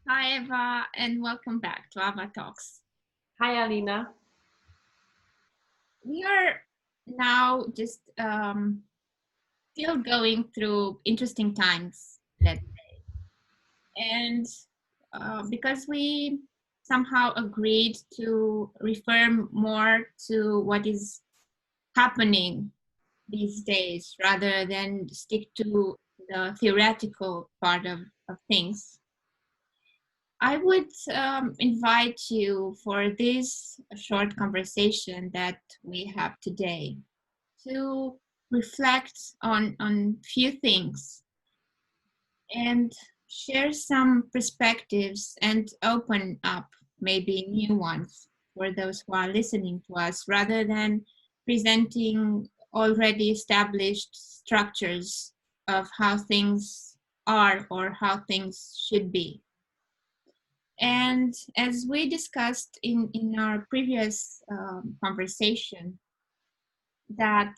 Hi, Eva, and welcome back to AvvA Talks. Hi, Alina. We are now just still going through interesting times, and because we somehow agreed to refer more to what is happening these days rather than stick to the theoretical part of things. I would invite you for this short conversation that we have today to reflect on few things and share some perspectives and open up maybe new ones for those who are listening to us rather than presenting already established structures of how things are or how things should be. And as we discussed in our previous conversation, that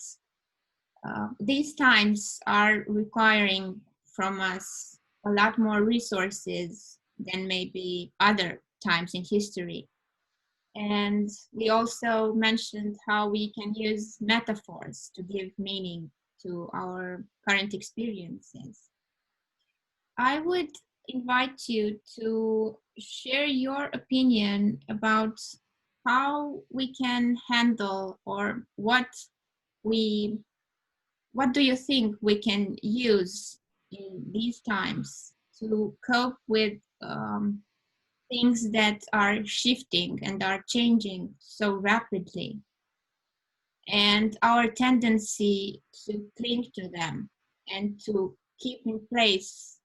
these times are requiring from us a lot more resources than maybe other times in history. And we also mentioned how we can use metaphors to give meaning to our current experiences. I would invite you to share your opinion about how we can handle or we what do you think we can use in these times to cope with things that are shifting and are changing so rapidly and our tendency to cling to them and to keep in place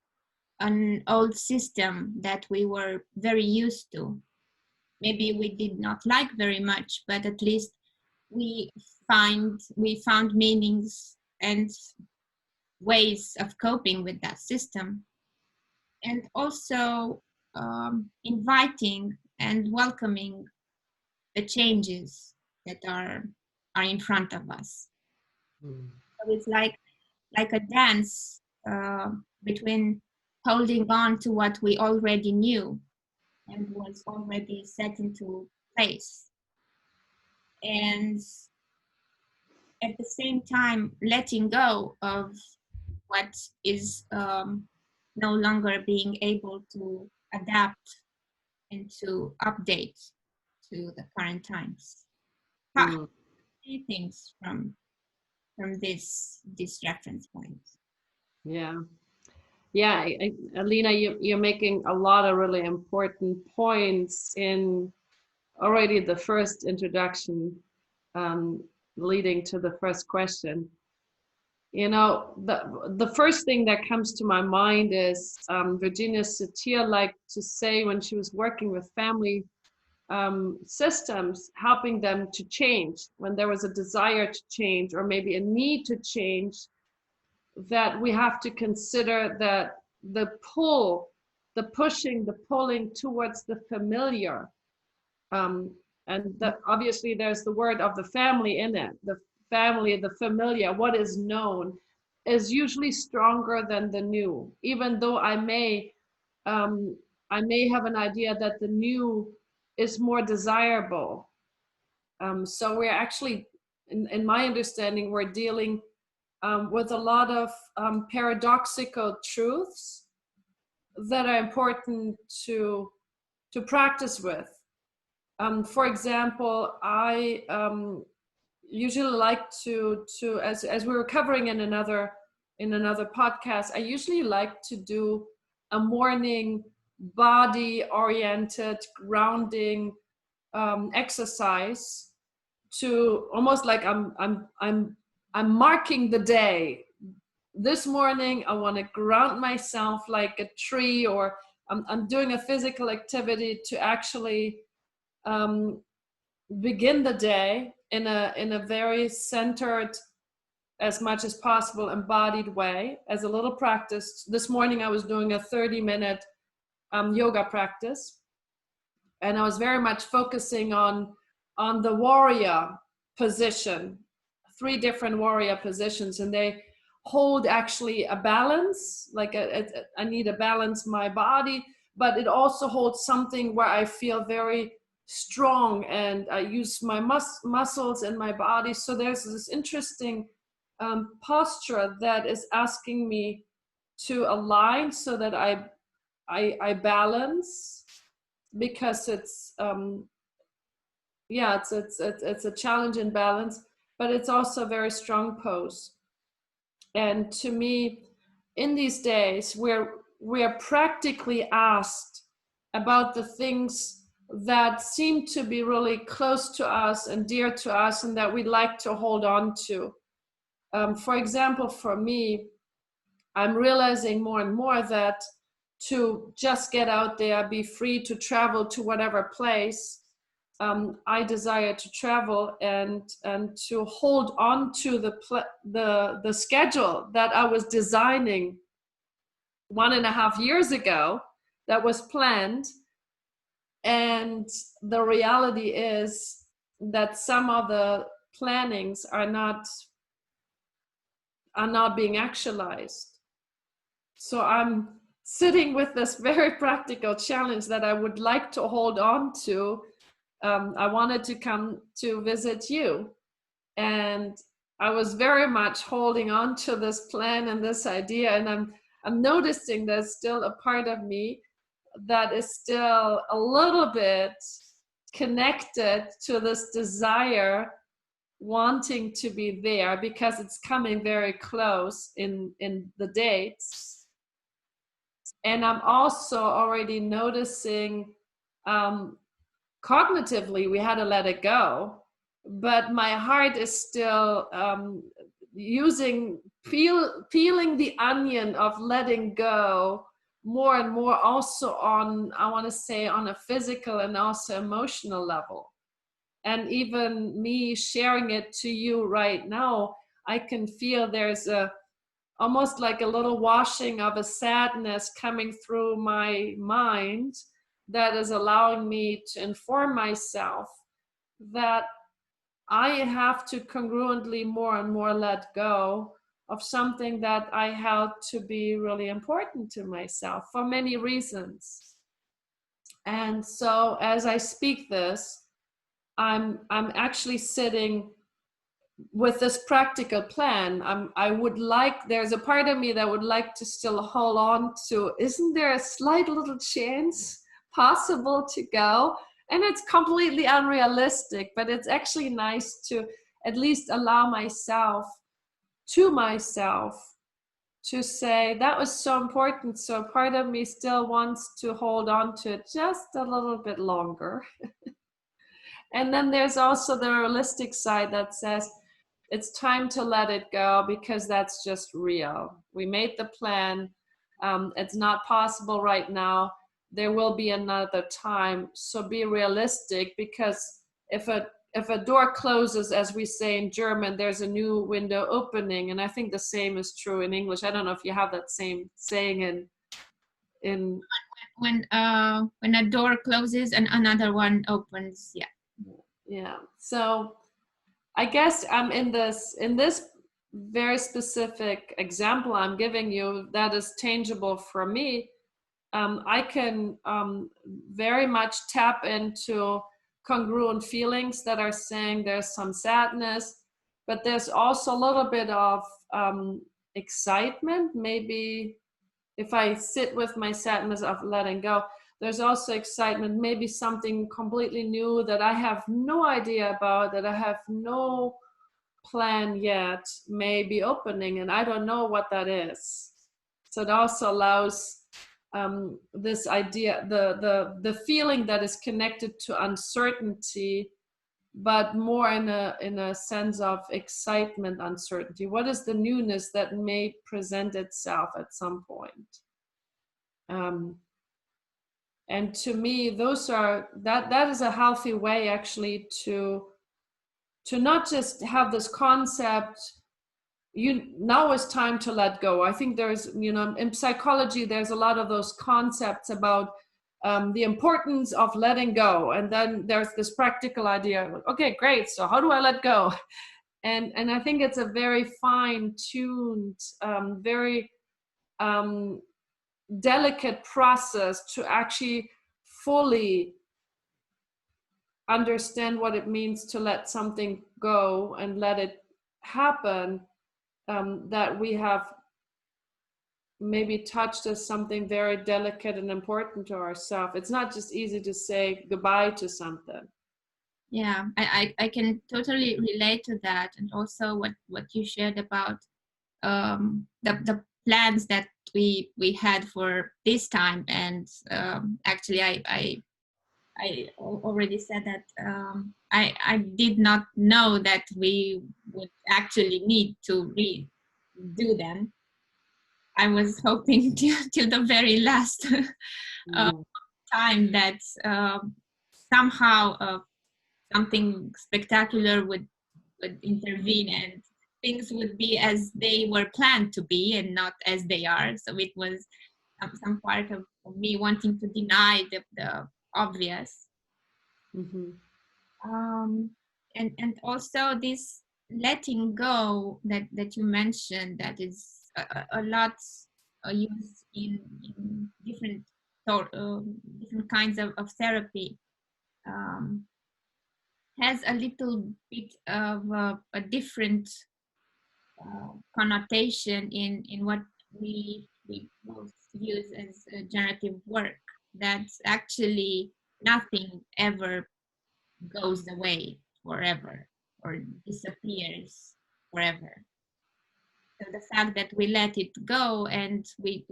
an old system that we were very used to. Maybe we did not like very much, but at least we we found meanings and ways of coping with that system, and also inviting and welcoming the changes that are in front of us. Mm. So it's like a dance between holding on to what we already knew and was already set into place, and at the same time letting go of what is no longer being able to adapt and to update to the current times. How Mm. do you think from this reference point? Yeah. Yeah, Alina, you're making a lot of really important points in already the first introduction, um, leading to the first question. The first thing that comes to my mind is Virginia Satir liked to say when she was working with family systems, helping them to change when there was a desire to change or maybe a need to change, that we have to consider that the pull, the pushing, the pulling towards the familiar, um, and that obviously there's the word of the family in it. The family, the familiar, what is known, is usually stronger than the new. Even though um, I may have an idea that the new is more desirable. So we're actually, in my understanding, we're dealing with a lot of paradoxical truths that are important to practice with. For example, I usually like to as we were covering in another podcast, I usually like to do a morning body oriented grounding exercise, to almost like I'm marking the day. This morning I want to ground myself like a tree, or I'm doing a physical activity to actually um, begin the day in a very centered, as much as possible embodied way, as a little practice. This morning I was doing a 30-minute yoga practice, and I was very much focusing on the warrior position, three different warrior positions, and they hold actually a balance. Like I need to balance my body, but it also holds something where I feel very strong and I use my muscles and my body. So there's this interesting posture that is asking me to align so that I balance, because it's it's a challenge in balance, but it's also a very strong pose. And to me, in these days, we're practically asked about the things that seem to be really close to us and dear to us and that we like to hold on to. For example, for me, I'm realizing more and more that to just get out there, be free to travel to whatever place I desire to travel, and to hold on to the schedule that I was designing 1.5 years ago, that was planned. And the reality is that some of the plannings are not being actualized. So I'm sitting with this very practical challenge that I would like to hold on to. I wanted to come to visit you, and I was very much holding on to this plan and this idea, and I'm noticing there's still a part of me that is still a little bit connected to this desire, wanting to be there, because it's coming very close in the dates. And I'm also already noticing cognitively we had to let it go, but my heart is still peeling the onion of letting go more and more, also on, I want to say, on a physical and also emotional level. And even me sharing it to you right now, I can feel there's almost like a little washing of a sadness coming through my mind that is allowing me to inform myself that I have to congruently more and more let go of something that I held to be really important to myself for many reasons. And so as I speak this, I'm actually sitting with this practical plan. There's a part of me that would like to still hold on to, isn't there a slight little chance possible to go? And it's completely unrealistic, but it's actually nice to at least allow myself to say that was so important. So part of me still wants to hold on to it just a little bit longer. And then there's also the realistic side that says it's time to let it go, because that's just real. We made the plan. It's not possible right now. There will be another time. So be realistic, because if a door closes, as we say in German, there's a new window opening. And I think the same is true in English. I don't know if you have that same saying in when a door closes and another one opens. Yeah. So I guess I'm in this very specific example I'm giving you that is tangible for me. I can very much tap into congruent feelings that are saying there's some sadness, but there's also a little bit of excitement. Maybe if I sit with my sadness of letting go, there's also excitement, maybe something completely new that I have no idea about, that I have no plan yet, may be opening, and I don't know what that is. So it also allows this idea, the feeling that is connected to uncertainty, but more in a sense of excitement, uncertainty. What is the newness that may present itself at some point? And to me, that is a healthy way actually to not just have this concept, now it's time to let go. I think there's, in psychology, there's a lot of those concepts about the importance of letting go. And then there's this practical idea, okay, great, so how do I let go? And I think it's a very fine-tuned, very delicate process to actually fully understand what it means to let something go and let it happen, that we have maybe touched as something very delicate and important to ourselves. It's not just easy to say goodbye to something. Yeah, I can totally relate to that. And also what you shared about the plans that we had for this time. And actually I already said that I did not know that we would actually need to redo them. I was hoping till the very last time that somehow something spectacular would intervene and things would be as they were planned to be and not as they are. So it was some part of me wanting to deny the obvious. Mm-hmm. And also this letting go that you mentioned, that is a lot used in different different kinds of therapy, um, has a little bit of a different connotation in what we both use as generative work. That's actually nothing ever goes away forever or disappears forever. So the fact that we let it go and we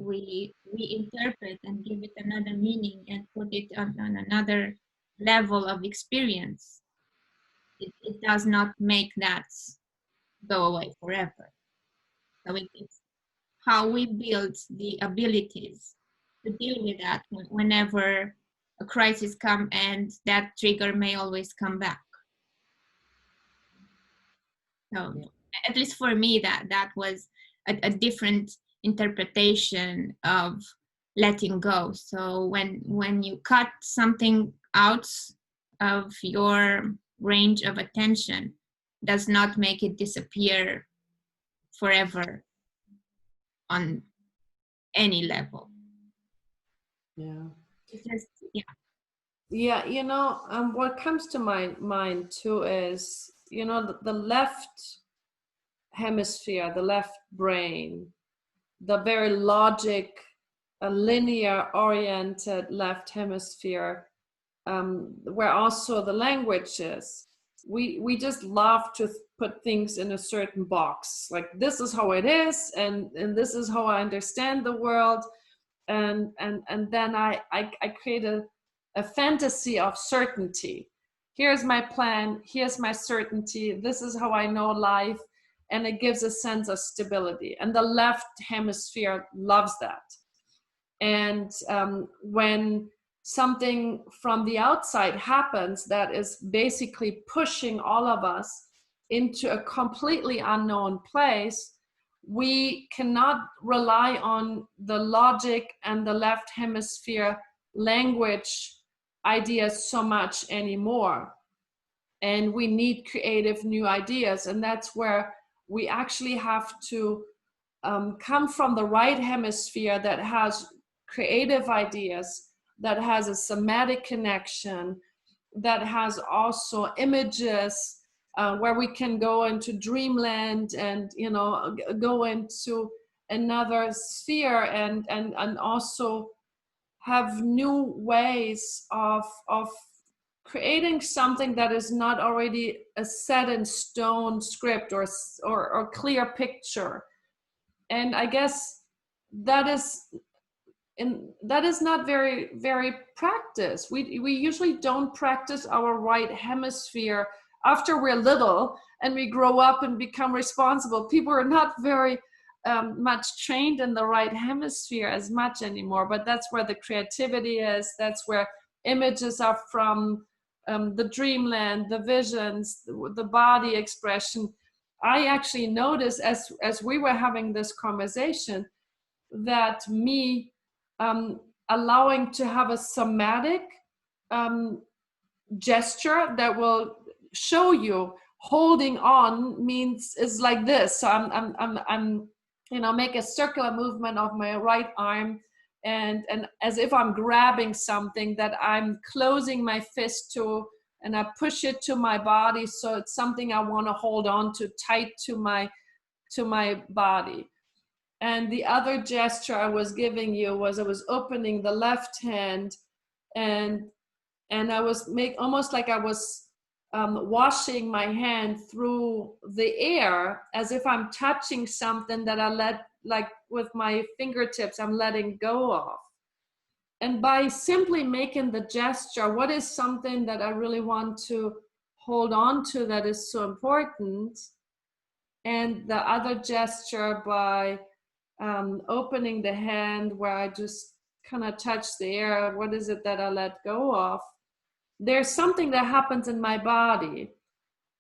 interpret and give it another meaning and put it on another level of experience, it does not make that go away forever. So it's how we build the abilities to deal with that whenever a crisis comes, and that trigger may always come back. So at least for me, that was a different interpretation of letting go. So when you cut something out of your range of attention, does not make it disappear forever on any level. Yeah. It's just, yeah. Yeah, what comes to my mind too is, the left hemisphere, the left brain, the very logic, linear oriented left hemisphere, where also the language is. We just love to put things in a certain box, like this is how it is, and this is how I understand the world, and then I create a fantasy of certainty. Here's my plan, here's my certainty, this is how I know life, and it gives a sense of stability. And the left hemisphere loves that. And when something from the outside happens that is basically pushing all of us into a completely unknown place, we cannot rely on the logic and the left hemisphere language ideas so much anymore. And we need creative new ideas. And that's where we actually have to come from the right hemisphere that has creative ideas, that has a somatic connection, that has also images, where we can go into dreamland and go into another sphere, and also have new ways of creating something that is not already a set in stone script or clear picture. And I guess that is not very practiced. We usually don't practice our right hemisphere after we're little and we grow up and become responsible. People are not very much trained in the right hemisphere as much anymore, but that's where the creativity is. That's where images are from, the dreamland, the visions, the body expression. I actually noticed as we were having this conversation that me allowing to have a somatic gesture that will show you holding on means is like this. So I'm make a circular movement of my right arm and as if I'm grabbing something that I'm closing my fist to, and I push it to my body, so it's something I want to hold on to tight to my body. And the other gesture I was giving you was I was opening the left hand, and I was almost like I was washing my hand through the air, as if I'm touching something that I let, like with my fingertips, I'm letting go of. And by simply making the gesture, what is something that I really want to hold on to that is so important? And the other gesture by opening the hand, where I just kind of touch the air, what is it that I let go of? There's something that happens in my body.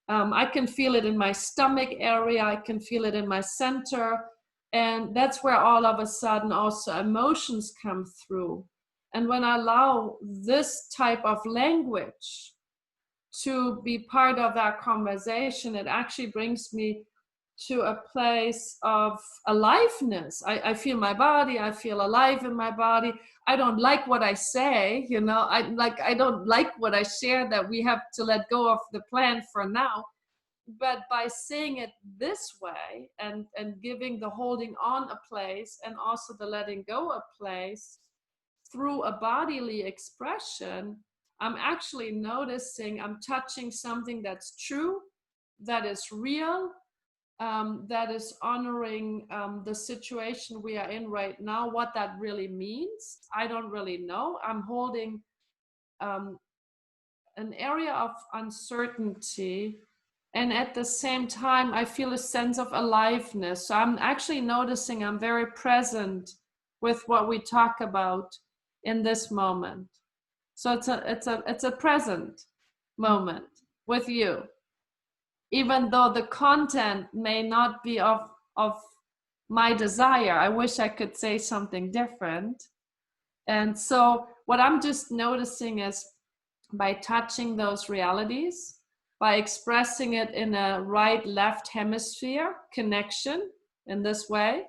I can feel it in my stomach area, I can feel it in my center, and that's where all of a sudden also emotions come through. And when I allow this type of language to be part of that conversation, it actually brings me to a place of aliveness. I feel my body, I feel alive in my body. I don't like what I say, you know, I don't like what I share, that we have to let go of the plan for now. But by saying it this way, and giving the holding on a place and also the letting go a place through a bodily expression, I'm actually noticing I'm touching something that's true, that is real, that is honoring the situation we are in right now. What that really means, I don't really know. I'm holding an area of uncertainty, and at the same time I feel a sense of aliveness. So I'm actually noticing I'm very present with what we talk about in this moment. So it's a present moment with you, even though the content may not be of my desire. I wish I could say something different. And so what I'm just noticing is, by touching those realities, by expressing it in a right-left hemisphere connection in this way,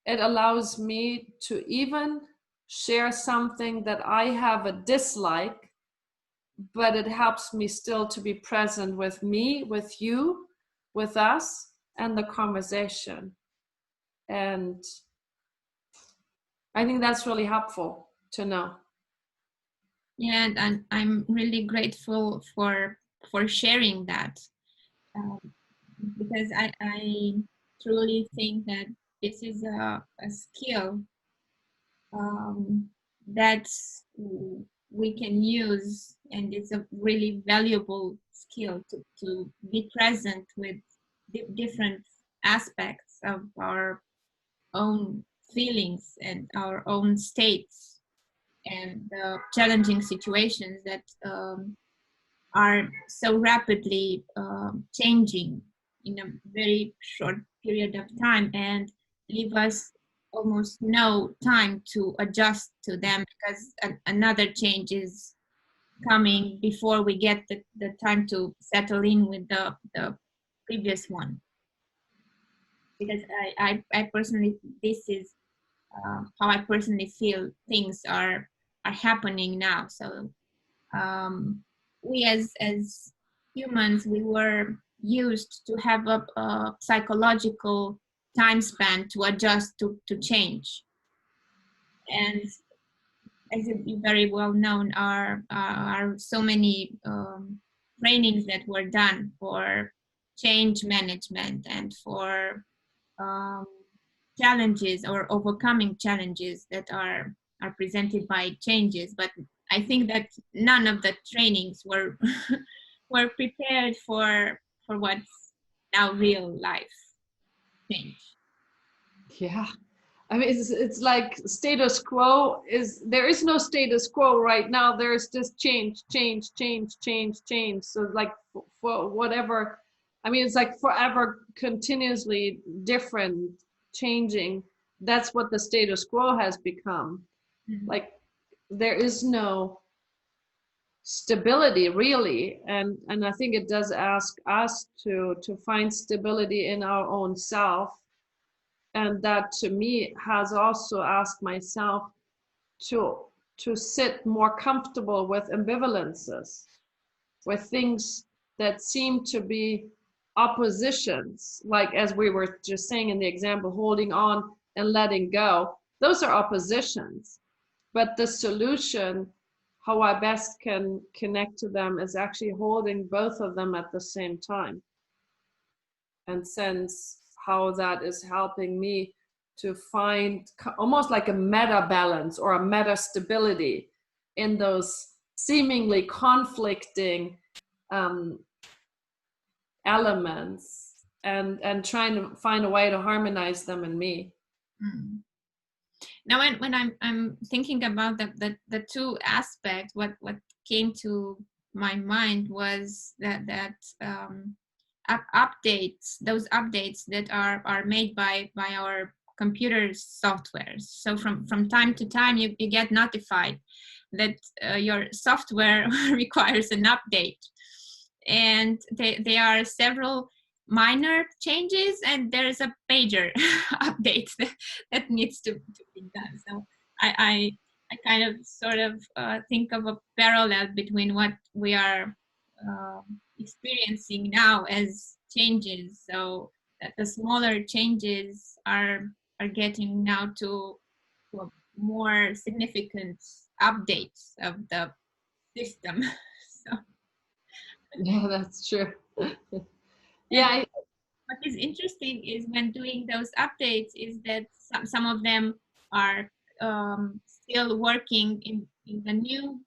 it allows me to even share something that I have a dislike, but it helps me still to be present with me, with you, with us, and the conversation. And I think that's really helpful to know. Yeah, and I'm really grateful for sharing that, because I truly think that this is a skill that we can use, and it's a really valuable skill to be present with different aspects of our own feelings and our own states, and the challenging situations that are so rapidly changing in a very short period of time, and leave us almost no time to adjust to them, because another change is coming before we get the time to settle in with the previous one. Because I personally, this is how I personally feel things are happening now. So we as humans, we were used to have a psychological time span to adjust to change. And as you very well known, are so many trainings that were done for change management and for um, challenges or overcoming challenges that are presented by changes. But I think that none of the trainings were were prepared for what's now real life change. Yeah. I mean, it's like status quo is, there is no status quo right now. There's just change, change, change, change, change. So like for whatever, I mean, it's like forever continuously different, changing. That's what the status quo has become. Mm-hmm. Like there is no stability really. And I think it does ask us to find stability in our own self. And that to me has also asked myself, to sit more comfortable with ambivalences, with things that seem to be oppositions, like as we were just saying in the example, holding on and letting go. Those are oppositions. But the solution, how I best can connect to them, is actually holding both of them at the same time, and sense how that is helping me to find almost like a meta balance or a meta stability in those seemingly conflicting elements, and trying to find a way to harmonize them in me. Mm. Now, when I'm thinking about the two aspects, what came to my mind was that updates, those updates that are made by our computer softwares. So from time to time, you get notified that your software requires an update, and there are several minor changes, and there's a pager update that needs to be done. So I kind of sort of think of a parallel between what we are experiencing now as changes. So that the smaller changes are getting now to a more significant updates of the system. So Yeah, that's true. and Yeah, what is interesting is when doing those updates is that some of them are still working in the new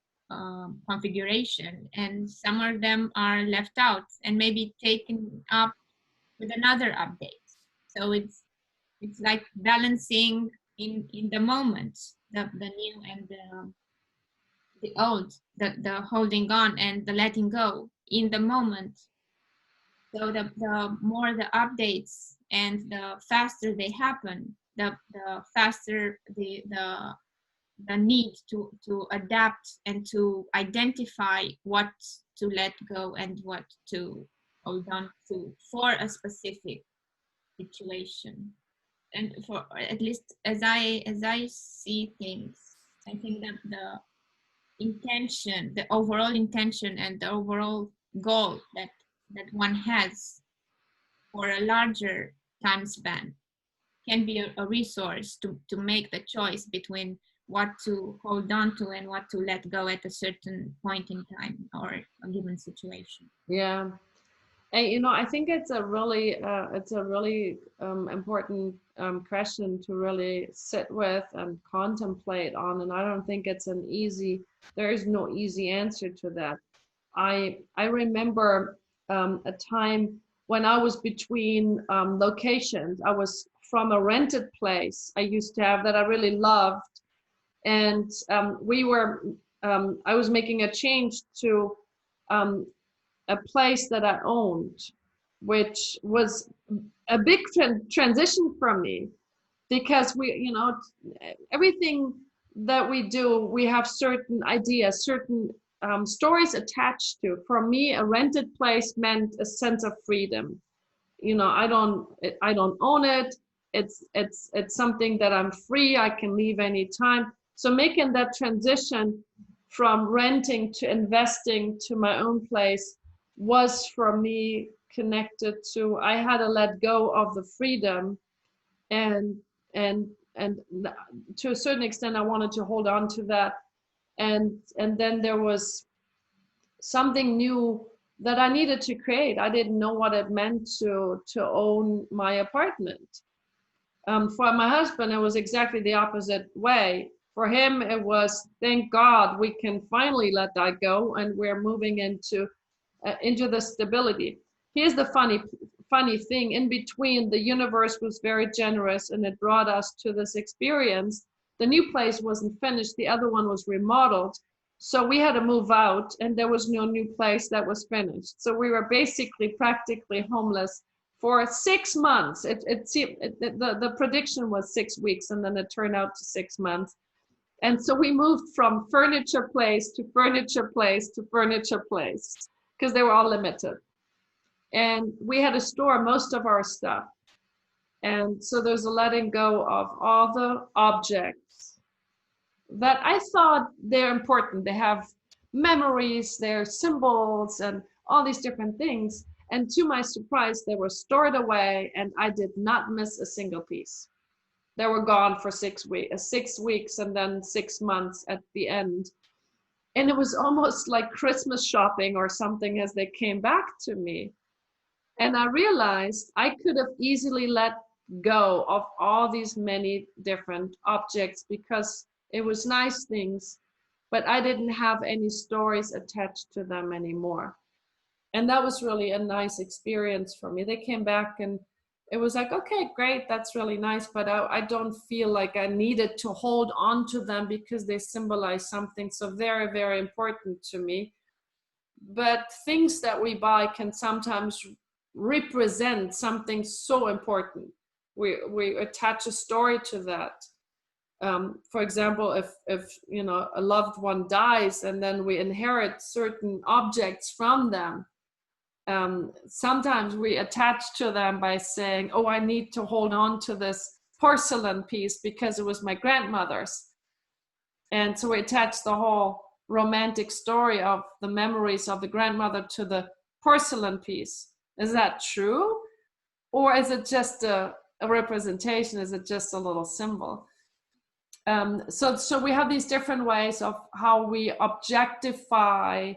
configuration, and some of them are left out and maybe taken up with another update. So it's like balancing in the moment, the new and the old, the holding on and the letting go in the moment. So the more the updates and the faster they happen, the faster the need to adapt and to identify what to let go and what to hold on to for a specific situation. And for at least as I see things, I think that the intention, the overall intention and the overall goal that one has for a larger time span can be a resource to make the choice between what to hold on to and what to let go at a certain point in time or a given situation. yeah. And I think it's a really important question to really sit with and contemplate on. And I don't think it's there is no easy answer to that. I remember a time when I was between locations. I was from a rented place I used to have that I really loved, and I was making a change to um, a place that I owned, which was a big transition for me, because everything that we do, we have certain ideas, certain stories attached to. For me, a rented place meant a sense of freedom. I don't own it. It's something that I'm free. I can leave anytime. So making that transition from renting to investing to my own place was for me connected to, I had to let go of the freedom, and and and to a certain extent I wanted to hold on to that, and then there was something new that I needed to create. I didn't know what it meant to own my apartment. For my husband, it was exactly the opposite way. For him, it was, thank God we can finally let that go, and we're moving into the stability. Here's the funny thing: in between, the universe was very generous, and it brought us to this experience. The new place wasn't finished; the other one was remodeled. So we had to move out, and there was no new place that was finished. So we were basically practically homeless for 6 months. The prediction was 6 weeks, and then it turned out to 6 months. And so we moved from furniture place to furniture place to furniture place, because they were all limited. And we had to store most of our stuff. And so there's a letting go of all the objects that I thought they're important. They have memories, they're symbols, and all these different things. And to my surprise, they were stored away, and I did not miss a single piece. They were gone for 6 weeks, and then 6 months at the end. And it was almost like Christmas shopping or something as they came back to me. And I realized I could have easily let go of all these many different objects because it was nice things, but I didn't have any stories attached to them anymore. And that was really a nice experience for me. They came back and it was like, okay, great, that's really nice, but I don't feel like I needed to hold on to them because they symbolize something so very, very important to me. But things that we buy can sometimes represent something so important. We attach a story to that. For example, if you know a loved one dies and then we inherit certain objects from them, sometimes we attach to them by saying, oh, I need to hold on to this porcelain piece because it was my grandmother's. And so we attach the whole romantic story of the memories of the grandmother to the porcelain piece. Is that true? Or is it just a representation? Is it just a little symbol? So we have these different ways of how we objectify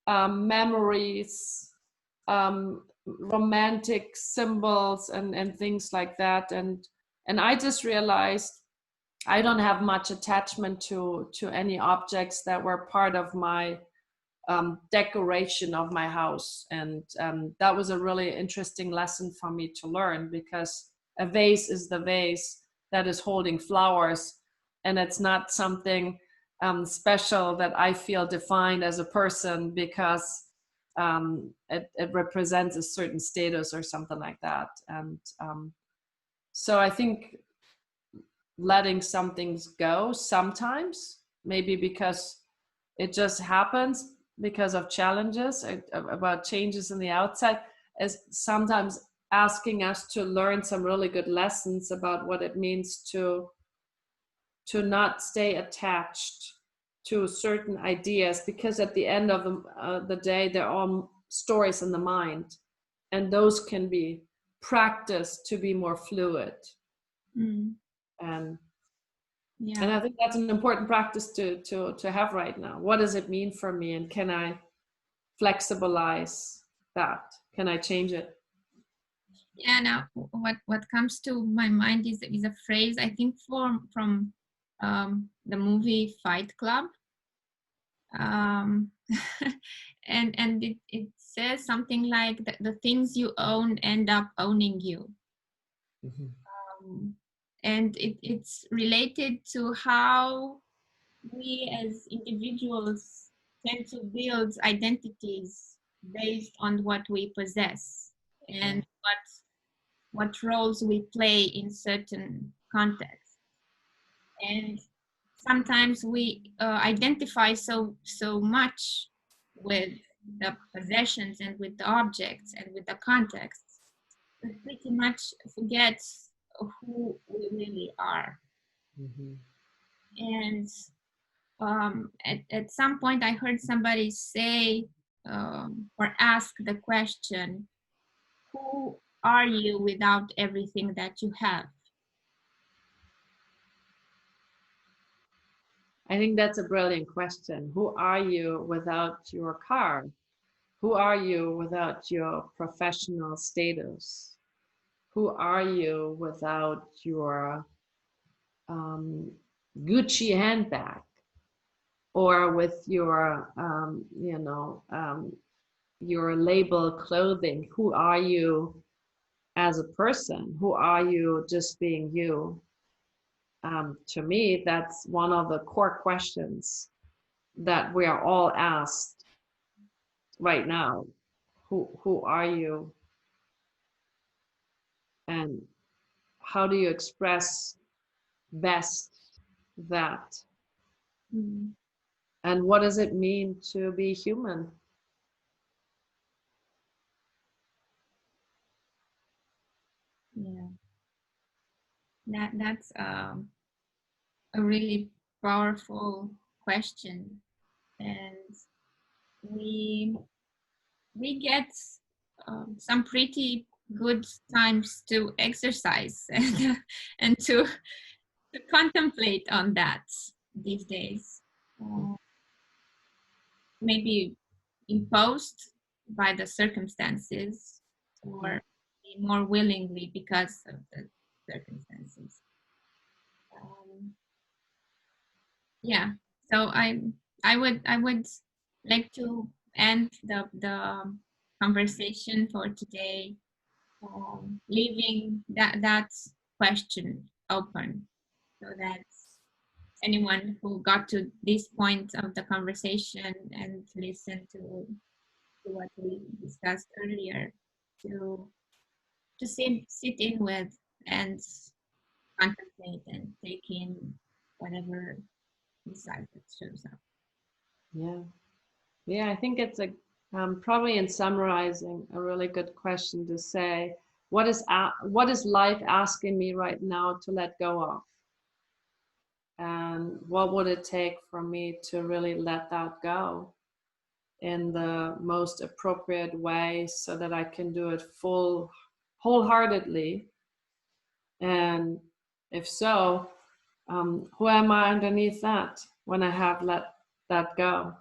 memories, romantic symbols, and things like that. And I just realized I don't have much attachment to any objects that were part of my decoration of my house. And that was a really interesting lesson for me to learn, because a vase is the vase that is holding flowers, and it's not something special that I feel defined as a person because it represents a certain status or something like that. And so I think letting some things go sometimes, maybe because it just happens because of challenges, about changes in the outside, is sometimes asking us to learn some really good lessons about what it means to not stay attached to certain ideas, because at the end of the day, they're all stories in the mind, and those can be practiced to be more fluid. Mm. And Yeah. and I think that's an important practice to have right now. What does it mean for me, and can I flexibilize that? Can I change it? Yeah. Now, what comes to my mind is a phrase I think from the movie Fight Club, and it says something like the things you own end up owning you. Mhm. And it's related to how we as individuals tend to build identities based on what we possess and what roles we play in certain contexts. And sometimes we identify so much with the possessions and with the objects and with the contexts, but pretty much forget who we really are. Mhm. And at some point, I heard somebody say or ask the question, who are you without everything that you have? I think that's a brilliant question. Who are you without your car? Who are you without your professional status? Who are you without your Gucci handbag, or with your your label clothing? Who are you as a person? Who are you just being you? To me, that's one of the core questions that we are all asked right now. Who are you, and how do you express best that? Mm, And what does it mean to be human? yeah, that's a really powerful question, and we get some pretty good times to exercise and to contemplate on that these days. Maybe imposed by the circumstances, or more willingly because of the circumstances. Yeah, so I would like to end the conversation for today, leaving that question open, so that anyone who got to this point of the conversation and listened to what we discussed earlier, to sit in with and contemplate and take in whatever insight that shows up. Yeah, I think it's probably, in summarizing, a really good question to say, what is life asking me right now to let go of? And what would it take for me to really let that go in the most appropriate way, so that I can do it wholeheartedly? And if so, who am I underneath that when I have let that go?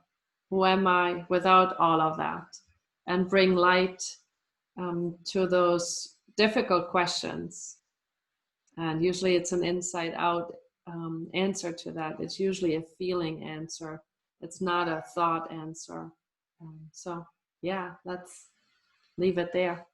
Who am I without all of that? And bring light to those difficult questions. And usually it's an inside out answer to that. It's usually a feeling answer. It's not a thought answer. So yeah, let's leave it there.